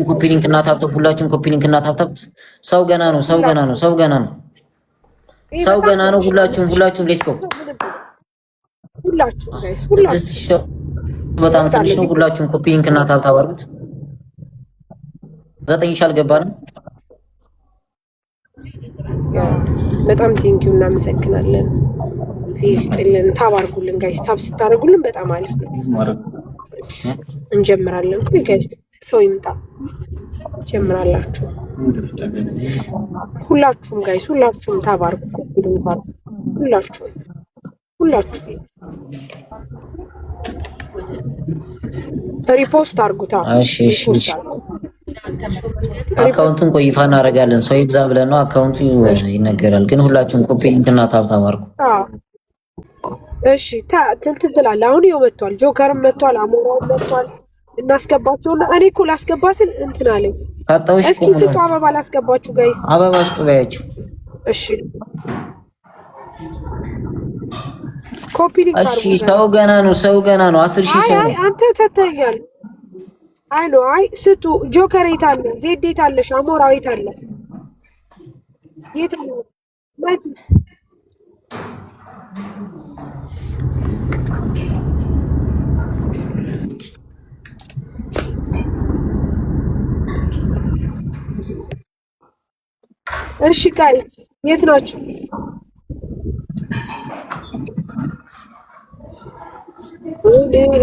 ኮፒ ሊንክ እና ታፕታፕ ሁላችሁም ኮፒ ሊንክ እና ታፕታፕ። ሰው ገና ነው። ሁላችሁም ሌትስ ጎ። ሁላችሁም ጋይስ ሁላችሁም በጣም ትንሽ ነው። ሁላችሁም ኮፒ ሊንክ እና ታፕታፕ አድርጉት። 9 አልገባንም። በጣም ቴንኪው እናመሰግናለን። ሲስጥልን ታብ አድርጉልን ጋይስ። ታብ ስታደርጉልን በጣም አሪፍ ነው። እንጀምራለን። ቆይ ጋይስ ሰው ይምጣ ጀምራላችሁ። ሁላችሁም ጋይስ ሁላችሁም ታብ አድርጉ። ሁላችሁም ሪፖስት አድርጉታ። እሺ አካውንቱን ቆይ ይፋ እናደርጋለን። ሰው ይብዛ ብለን ነው አካውንቱ ይነገራል። ግን ሁላችሁም ኮፒ ሊንክ እና ታፕታፕ አድርጉ። እሺ እንትን ትላለህ። አሁን ይኸው መጥቷል፣ ጆከርም መጥቷል፣ አሞራውም መጥቷል። እናስገባቸውና እኔ እኮ ላስገባ ስል እንትን አለኝ። እስኪ ስጡ አበባ ላስገባችሁ ጋይስ፣ አበባ ስጡ ባያችሁ። እሺ ኮፒ ሊንክ እሺ ሰው ገና ነው 10,000 ሰው ነው። አንተ ተተኛል። አይ ስጡ። ጆከር የት አለ? ዜድ የት አለሽ? አሞራው የት አለ? እሺ ጋይስ የት ናችሁ?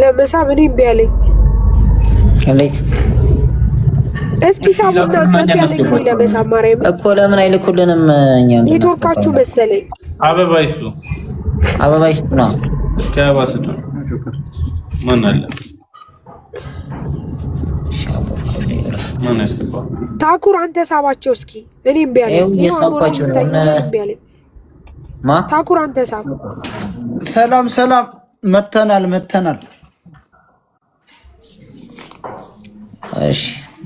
ለመሳብ እኔ እምቢ አለኝ። እንዴት እስኪ ሳቡና ታያለኝ ለመሳብ ማርያም እኮ ለምን አይልኩልንም? እኛ ኔትወርካችሁ መሰለኝ። አበባ ይሱ ነው። እስኪ አበባ ስጡ። ማን አለ? ማን ያስገባ? ታኩር አንተ ሳባቸው እስኪ። እኔ እምቢ አለኝ። የሳባቸው ነው። ታኩር አንተ ሳብ። ሰላም መተናል። እሺ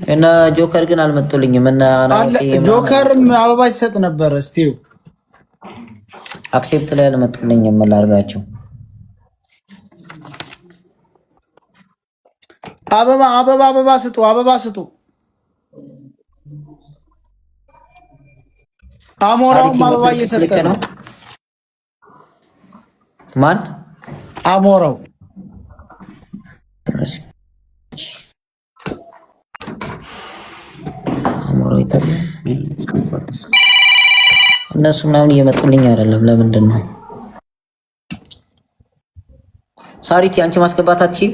እና ጆከር ግን አልመጡልኝም። እና ጆከርም አበባ ይሰጥ ነበር። እስቲው አክሴፕት ላይ አልመጡልኝም። ምን ላድርጋቸው? አበባ ስጡ። አሞራውም አበባ እየሰጠ ነው። ማን አሞራው? እነሱ ምናምን እየመጡልኝ አይደለም። ለምንድን ነው ሳሪቲ አንቺ ማስገባት አትችይም?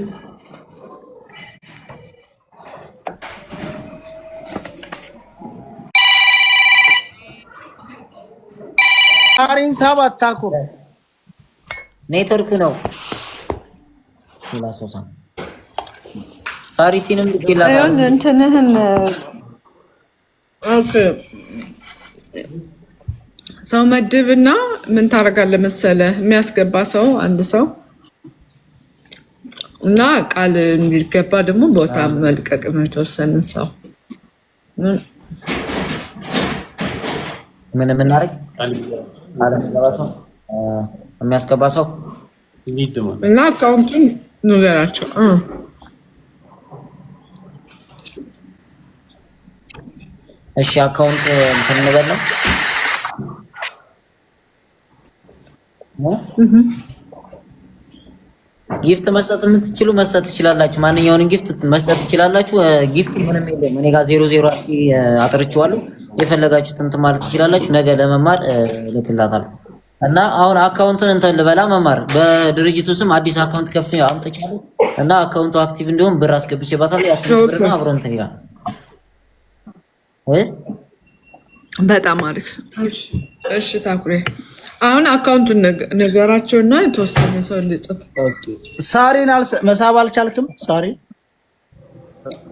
ሳሪን ሰባት ታኩር ኔትወርክ ነው። ላሶሳ ሳሪቲንም ልትላታው እንትንህን ኦኬ ሰው መድብና ምን ታደርጋለህ መሰለህ? የሚያስገባ ሰው አንድ ሰው እና ቃል እንዲገባ ደግሞ ቦታ መልቀቅ ነው። የተወሰነ ሰው ምን እናደርግ የሚያስገባ ሰው እና አካውንቱን ንገራቸው። እሺ አካውንት እንትን እንበል ነው። ጊፍት መስጠት የምትችሉ መስጠት ትችላላችሁ። ማንኛውንም ጊፍት መስጠት ትችላላችሁ። ጊፍት ምንም የለም። እኔ ጋር 00 አጥርቼዋለሁ። የፈለጋችሁት እንትን ማለት ትችላላችሁ። ነገ ለመማር ልክላታለሁ። እና አሁን አካውንቱን እንትን ልበላ መማር በድርጅቱ ስም አዲስ አካውንት ከፍቶ አምጥቻለሁ እና አካውንቱ አክቲቭ እንዲሆን ብር አስገብቼባታለሁ። ያትንሽ ብር ነው አብሮ እንትን ይላል። በጣም አሪፍ። እሺ ታኩሬ አሁን አካውንቱን ነገራቸውና የተወሰነ ሰው ልጽፍ። ሳሪን መሳብ አልቻልክም? ሳሪ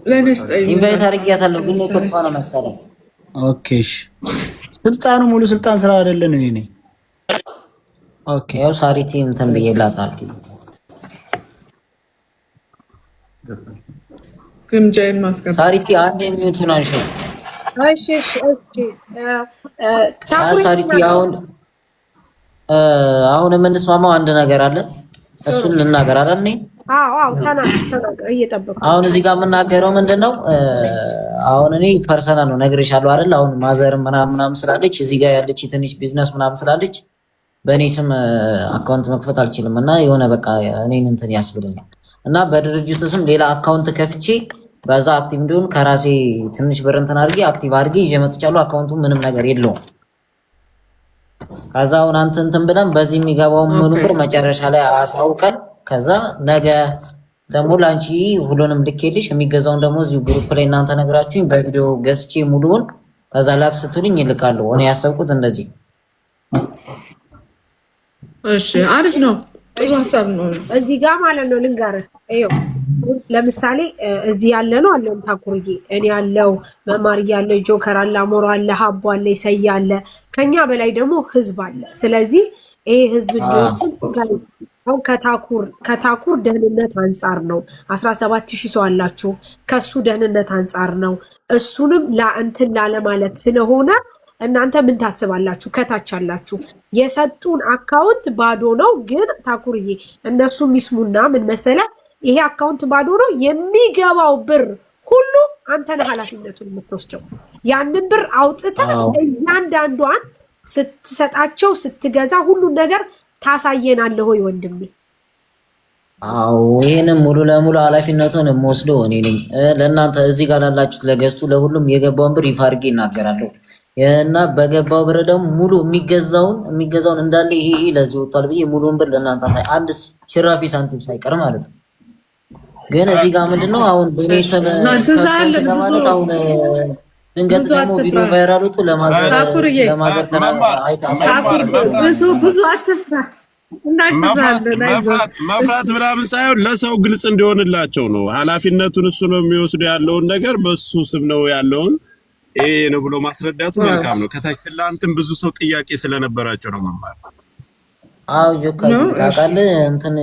ለኔስ ጠይቅ። ኢንቫይት አድርጊያታለሁ ግን ኔትወርክ ነው መሰለኝ። ኦኬ ስልጣኑ ሙሉ ስልጣን ስራ አይደለን እኔ ነኝ። ኦኬ ያው ሳሪቲ እንትን ብዬላታለሁ። ግምጃዬን ማስገባት ሳሪቲ አንድ የሚዩትን አንሺው። እሺ ሳሪቲ አሁን የምንስማማው አንድ ነገር አለ። እሱን ልናገር አይደል? አዎ ተናገር እየጠበቁ። አሁን እዚህ ጋር የምናገረው ምንድነው? አሁን እኔ ፐርሰናል ነው ነግሬሻለሁ አይደል? አሁን ማዘር ምናምን ስላለች እዚህ ጋር ያለች ትንሽ ቢዝነስ ምናምን ስላለች በእኔ ስም አካውንት መክፈት አልችልም እና የሆነ በቃ እኔን እንትን ያስብለኛል እና በድርጅቱ ስም ሌላ አካውንት ከፍቼ በዛ አክቲቭ እንዲሆን ከራሴ ትንሽ ብር እንትን አድርጌ አክቲቭ አድርጌ ይዤ መጥቻለሁ። አካውንቱ ምንም ነገር የለውም። ከዛ አሁን አንተ እንትን ብለን በዚህ የሚገባው ሙሉ ብር መጨረሻ ላይ አሳውቀን ከዛ ነገ ደግሞ ላንቺ ሁሉንም ልኬልሽ የሚገዛውን ደግሞ እዚሁ ግሩፕ ላይ እናንተ ነግራችሁኝ በቪዲዮ ገዝቼ ሙሉውን ከዛ ላክ ስትሉኝ ይልካለሁ። እኔ ያሰብኩት እንደዚህ። እሺ አሪፍ ነው። ጥሩ ሀሳብ ነው። እዚህ ጋር ማለት ነው ልንገርህ። ይኸው ለምሳሌ እዚህ ያለ ነው አለን ታኩርዬ፣ እኔ ያለው መማር ያለው ጆከር አለ፣ አሞራ አለ፣ ሀቦ አለ፣ ይሰያ አለ። ከኛ በላይ ደግሞ ህዝብ አለ። ስለዚህ ይሄ ህዝብ እንዲወስን አሁን ከታኩር ደህንነት አንጻር ነው 17000 ሰው አላችሁ። ከሱ ደህንነት አንጻር ነው። እሱንም ለእንትን ላለ ማለት ስለሆነ እናንተ ምን ታስባላችሁ? ከታች አላችሁ የሰጡን አካውንት ባዶ ነው። ግን ታኩርዬ እነሱ ሚስሙና ምን መሰለ ይሄ አካውንት ባዶ ነው። የሚገባው ብር ሁሉ አንተ ነህ ኃላፊነቱን የምትወስደው። ያንን ብር አውጥተህ እያንዳንዷን ስትሰጣቸው ስትገዛ ሁሉን ነገር ታሳየናለህ ወይ ወንድሜ? አዎ ይሄንን ሙሉ ለሙሉ ኃላፊነቱን የምወስደው እኔ ነኝ። ለእናንተ እዚህ ጋር ላላችሁት ለገዝቱ ለሁሉም የገባውን ብር ይፋ አድርጌ እናገራለሁ እና በገባው ብር ደግሞ ሙሉ የሚገዛውን እንዳለ ይሄ ለዚህ ወጣል ብዬ ሙሉውን ብር ለእናንተ ሳይ አንድ ሽራፊ ሳንቲም ሳይቀር ማለት ነው። ግን እዚህ ጋር ምንድነው አሁን በኔ ስም ማለት አሁን ድንገት ደግሞ ቪዲዮ ቫይራል ወጥቶ ለማዘር ብዙ አትፍራ። መፍራት ምናምን ሳይሆን ለሰው ግልጽ እንዲሆንላቸው ነው። ኃላፊነቱን እሱ ነው የሚወስዱ ያለውን ነገር በሱ ስም ነው ያለውን ይሄ ነው ብሎ ማስረዳቱ መልካም ነው። ከታች ለአንተም ብዙ ሰው ጥያቄ ስለነበራቸው ነው መማር። አዎ ጆካይ ታውቃለህ እንትን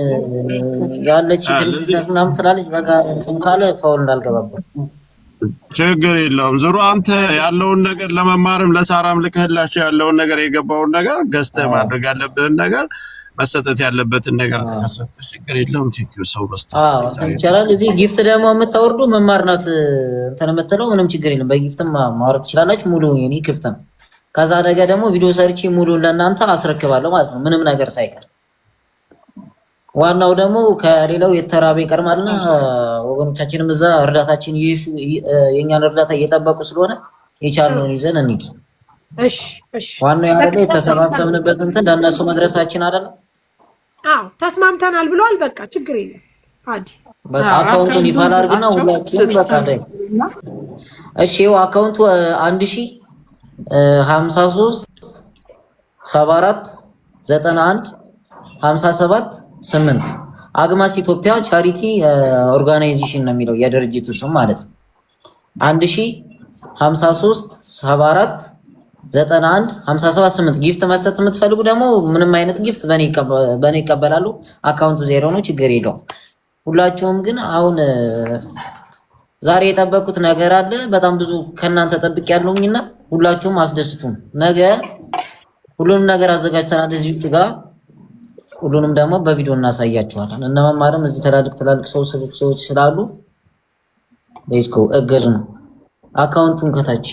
ያለች ትልቅ ምናምን ስላለች በቃ እንትን ካለ ፋውል እንዳልገባበት ችግር የለውም። ዞሮ አንተ ያለውን ነገር ለመማርም ለሳራም ልከህላቸው ያለውን ነገር የገባውን ነገር ገዝተህ ማድረግ ያለብህን ነገር መሰጠት ያለበትን ነገር ከሰጠህ ችግር የለውም። ቲንኪው ሰው በስታ ይቻላል። እዚህ ጊፍት ደግሞ የምታወርዱ መማር ናት እንትን የምትለው ምንም ችግር የለም። በጊፍትም ማውራት ትችላላችሁ። ሙሉ የኔ ክፍት ነው። ከዛ ነገ ደግሞ ቪዲዮ ሰርቼ ሙሉ ለእናንተ አስረክባለሁ ማለት ነው ምንም ነገር ሳይቀር። ዋናው ደግሞ ከሌላው የተራበ ይቀርማልና ወገኖቻችንም እዛ እርዳታችን የኛን እርዳታ እየጠበቁ ስለሆነ የቻልነውን ይዘን እንሂድ። እሺ ዋናው ያለ የተሰባሰብንበት እንትን ለእነሱ መድረሳችን አይደለ? አዎ ተስማምተናል ብለዋል። በቃ ችግር የለም። አዲ በቃ አካውንቱን ይፋ ላድርግና ሁላችሁም በቃ ላይ እሺ። ይኸው አካውንቱ 1053 74 91 57 8 አግማስ ኢትዮጵያ ቻሪቲ ኦርጋናይዜሽን ነው የሚለው የድርጅቱ ስም ማለት ነው። 1053 74 91 57 8 ጊፍት መስጠት የምትፈልጉ ደግሞ ምንም አይነት ጊፍት በኔ ይቀበላሉ። አካውንቱ ዜሮ ነው፣ ችግር የለውም። ሁላችሁም ግን አሁን ዛሬ የጠበቁት ነገር አለ። በጣም ብዙ ከእናንተ ጠብቅ ያለውኝና ሁላችሁም አስደስቱን። ነገ ሁሉንም ነገር አዘጋጅተናል እዚህ ውጭ ጋር ሁሉንም ደግሞ በቪዲዮ እናሳያችኋለን። እነ መማርም እዚህ ትላልቅ ሰዎች ስላሉ ሌስኮ እገዙ ነው። አካውንቱን ከታች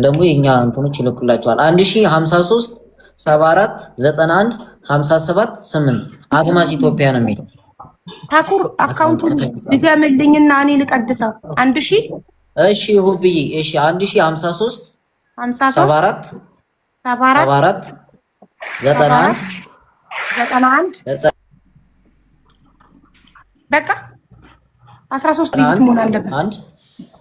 ደግሞ የኛ እንትኖች ይልኩላችኋል። 1053 74 91 57 8 አግማስ ኢትዮጵያ ነው የሚለው። ታኩር አካውንቱን ድገምልኝና እኔ ልቀድሰው። 1000 እሺ ሁብዬ እሺ 1053 74 91 በቃ 13 ዲጂት መሆን አለበት።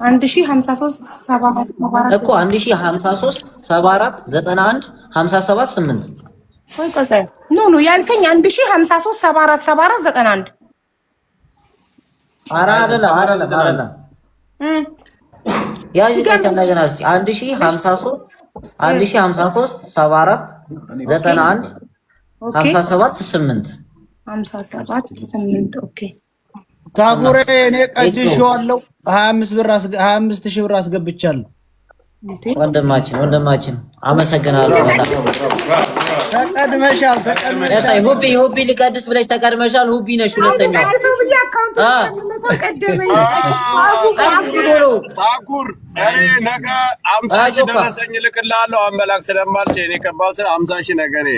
1053 74 እኮ 1053 74 91 57 8 ቆይ ኖ ያልከኝ 1053 74 74 91 አይደለም ያጂ ከእንደገና እስኪ 1053 74 91 57 8 ኦኬ ታኩሬ እኔ ቀጭሼዋለሁ። 25000 ብር አስገብቻለሁ። ወንድማችን አመሰግናለሁ በጣም ተቀድመሻል። ያሳይ ሁቢ ሊቀድስ ብለሽ ተቀድመሻል። ሁቢ ነሽ ሁለተኛ ታኩር እኔ ነገ 50 ሺህ ደረሰኝ እልክልሃለሁ። አመላክ ስለማልችል እኔ ከባድ ስለ 50 ሺህ ነገ እኔ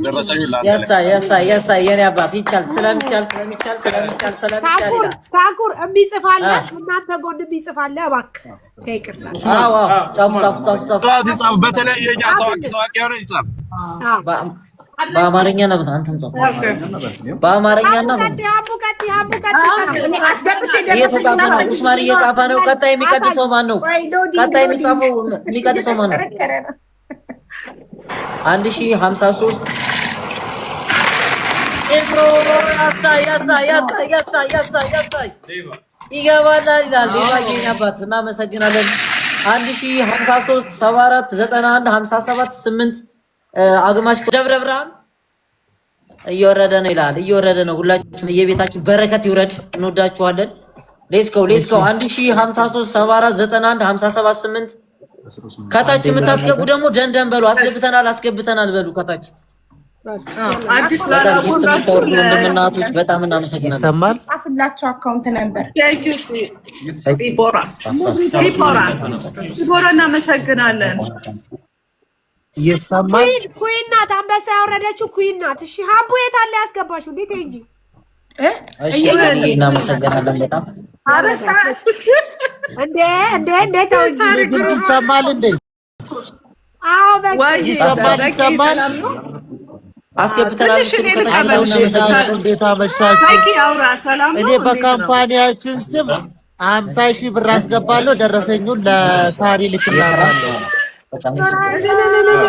ደረሰኝ ያሳይ የኔ አባት ይቻል ስለሚቻል ይላል። ታኩር እሚጽፋለህ እናንተ ጎን እሚጽፋለህ እባክህ ከይቅርታ ጻፍ በተለይ የኛ ታዋቂ ሆነ ይጻፍ በአማርኛ ነው። አንተም ጻፍ በአማርኛ ነው። ኡስማን እየጻፈ ነው። ቀጣይ የሚቀድሰው ማን ነው? ቀጣይ የሚቀድሰው ማን ነው? 1053 ኢንትሮ ያሳይ ይገባናል ይላል። ሌላኛ አባት እናመሰግናለን። 1053 74 91 57 8 አግማሽ ደብረ ብርሃን እየወረደ ነው ይላል። እየወረደ ነው። ሁላችሁም የቤታችሁ በረከት ይውረድ። እንወዳችኋለን። ሌትስ ጎ 1053 74 91 57 8 ከታች የምታስገቡ ደግሞ ደንደን በሉ። አስገብተናል በሉ ከታች አዲስ ላላወራችሁ እንደምናቶች በጣም እናመሰግናለን። ይሰማል አፍላችሁ አካውንት ነበር ሲቦራ እናመሰግናለን። ይሰማል። ኩዊን ናት አንበሳ ያወረደችው ኩዊን ናት። እሺ ሀቡ የት አለ ያስገባሽው? እንዴት እንጂ እሺ እናመሰግናለን በጣም እንዴ ይሰማል እንዴ? አዎ በቃ ይሰማል። አስገብተናል። እንዴት አመሻችሁ? እኔ በካምፓኒያችን ስም 50 ሺህ ብር አስገባለሁ። ደረሰኙን ለሳሪ ልክላለሁ።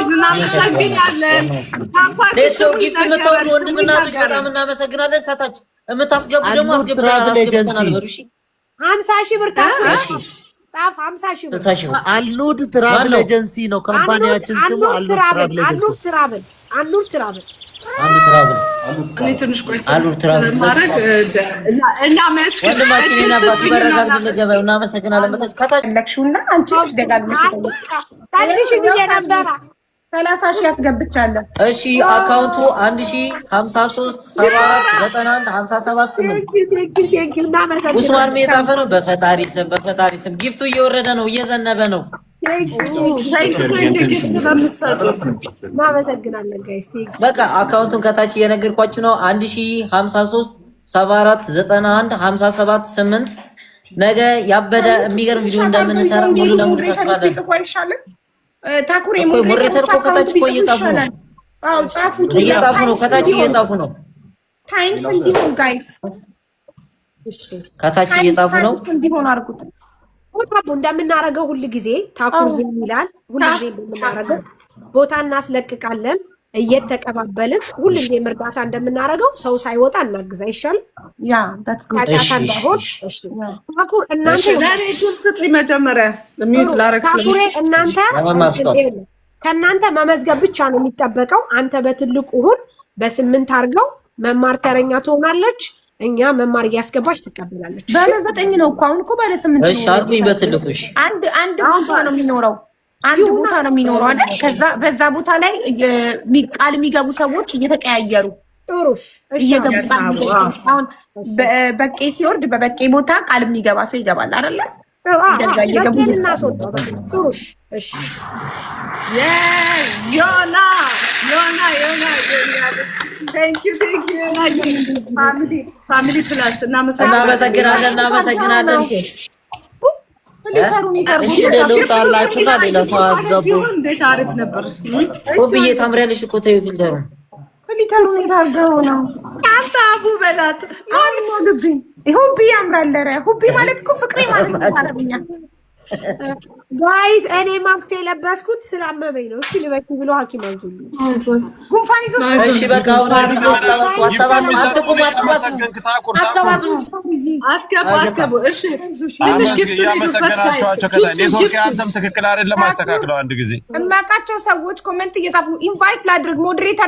እናመሰግናለን። ለሰው ጊፍት የምትወዱ ወንድምናቶች በጣም እናመሰግናለን። ከታች የምታስገቡ ደግሞ አስገብተናል በሉ። እሺ 50 ሺህ ብር ታኩር ጻፍ 50 ሺህ ብር አልኑድ ትራቭል ኤጀንሲ ነው ካምፓኒያችን ስሙ። አልኑድ ትራቭል እኔ ትንሽ ቆይቼ ስለማድረግ ወንድማችን አባት ይበረጋግ ለገበያው እናመሰግናለን። ከታች ለክሹና አንቺ ደጋግመሽ ታዲሽ ነበረ 30 ሺህ ያስገብቻለሁ። እሺ አካውንቱ 1053 74 91 57 8 ኡስማን የጻፈ ነው። በፈጣሪ ስም ጊፍቱ እየወረደ ነው፣ እየዘነበ ነው። እናመሰግናለን ጋይስ። በቃ አካውንቱን ከታች እየነገርኳችሁ ነው። 1053 74 91 57 8 ነገ ያበደ የሚገርም ቪዲዮ እንደምንሰራ ሙሉ ለሙሉ ተስፋ አለን። ታኩሬ ሞዴሬተር እኮ ከታች እኮ እየጻፉ ነው። አዎ ጻፉት፣ እየጻፉ ነው። ከታች እየጻፉ ነው። ታይምስ እንዲሆን ጋይስ፣ ከታች እየጻፉ ነው። እንዲሆን አድርጉት። ታቡ እንደምናረገው ሁሉ ጊዜ ታኩር ዝም ይላል። ሁሉ ጊዜ እንደምናረገው ቦታ እናስለቅቃለን እየተቀባበልን ሁሉ ጊዜ እርዳታ እንደምናረገው ሰው ሳይወጣ እናግዛ ይሻል። ያ that's good። እሺ ታኩር እናንተ ለኔቱን ስጥሪ መጀመሪያ ሚዩት ላረግ ታኩር እናንተ ከእናንተ መመዝገብ ብቻ ነው የሚጠበቀው። አንተ በትልቁ ሁን፣ በ8 አድርገው መማር ተረኛ ትሆናለች። እኛ መማር እያስገባች ትቀበላለች። ባለ9 ነው እኮ አሁን እኮ ባለ8 ነው። እሺ አልኩኝ በትልቁ። እሺ አንድ ቦታ ነው የሚኖረው። አንድ ቦታ ነው የሚኖረው አይደል? ከዛ በዛ ቦታ ላይ ቃል የሚገቡ ሰዎች እየተቀያየሩ ጥሩሽ እየገባ አሁን በበቄ ሲወርድ በበቄ ቦታ ቃል የሚገባ ሰው ይገባል አይደል? እንደዛ እየገቡ እናስወጣው። ጥሩሽ እሺ ዮና Thank you ፋሚሊ ፕላስ እናመሰግናለን። ሊተሩን ለውጣላችሁና ሌላ ሰው አስገቡ። እንዴት አሪፍ ነበር። ሁብዬ ታምሪያለሽ እኮ ተይው ፊልተሩን ሊተሩን የታርገው ነው። አንተ አቡ በላት ማን ነው ልብኝ? ሁቢ ያምራል። ኧረ ሁቢ ማለት እኮ ፍቅሬ ማለት ነው አረብኛ። ጋይስ እኔ ማክቴ የለበስኩት ስላመመኝ ነው። እሺ ልበሽ ብሎ ሐኪም አንጁልኝ ጉንፋን ይዞ እሺ በቃ አሁን አስገቡ። እሺ ትንሽ ጊፍት ያመሰግናቸው። ከዛ ኔትወርክ አንተም ትክክል አይደለም፣ አስተካክለው አንድ ጊዜ እማቃቸው ሰዎች ኮሜንት እየጻፉ ኢንቫይት ላድርግ ሞዴሬተር